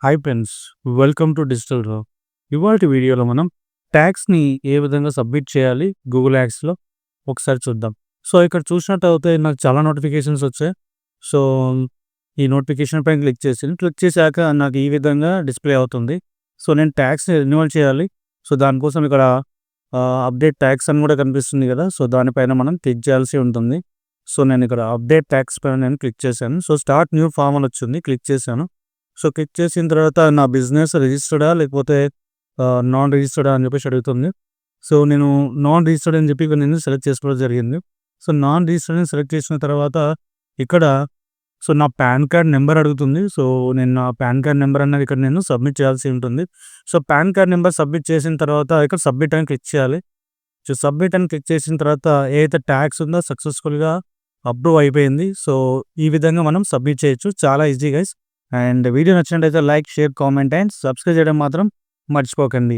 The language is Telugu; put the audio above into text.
Hi friends, welcome to digital రా. ఇవాల్టి వీడియోలో మనం ట్యాక్స్ని ఏ విధంగా సబ్మిట్ చేయాలి గూగుల్ యాడ్స్లో ఒకసారి చూద్దాం. సో ఇక్కడ చూసినట్టయితే నాకు చాలా నోటిఫికేషన్స్ వచ్చాయి. సో ఈ నోటిఫికేషన్ పైన క్లిక్ చేశాక నాకు ఈ విధంగా డిస్ప్లే అవుతుంది. సో నేను ట్యాక్స్ రెన్యువల్ చేయాలి. సో దానికోసం ఇక్కడ అప్డేట్ ట్యాక్స్ అని కూడా కనిపిస్తుంది కదా. సో దానిపైన మనం క్లిక్ చేయాల్సి ఉంటుంది. సో నేను ఇక్కడ అప్డేట్ ట్యాక్స్ పైన నేను క్లిక్ చేశాను. సో స్టార్ట్ న్యూ ఫామ్ అని వచ్చింది, క్లిక్ చేశాను. సో క్లిక్ చేసిన తర్వాత నా బిజినెస్ రిజిస్టర్డా లేకపోతే నాన్ రిజిస్టర్డా అని చెప్పేసి అడుగుతుంది. సో నేను నాన్ రిజిస్టర్డ్ అని చెప్పి నేను సెలెక్ట్ చేసుకోవడం జరిగింది. సో నాన్ రిజిస్టర్డ్ సెలెక్ట్ చేసిన తర్వాత ఇక్కడ సో నా పాన్ కార్డ్ నెంబర్ అడుగుతుంది. సో నేను నా పాన్ కార్డ్ నెంబర్ అన్నది ఇక్కడ నేను సబ్మిట్ చేయాల్సి ఉంటుంది. So pan card number submit చేసిన తర్వాత ఇక్కడ సబ్మిట్ అని క్లిక్ చేయాలి. సో సబ్మిట్ అని క్లిక్ చేసిన తర్వాత ఏదైతే ట్యాక్స్ ఉందో సక్సెస్ఫుల్గా అప్రూవ్ అయిపోయింది. సో ఈ విధంగా మనం సబ్మిట్ చేయొచ్చు, చాలా ఈజీ గైస్. అండ్ వీడియో నచ్చినట్టయితే like, share, comment and subscribe చేయడం మాత్రం మర్చిపోకండి.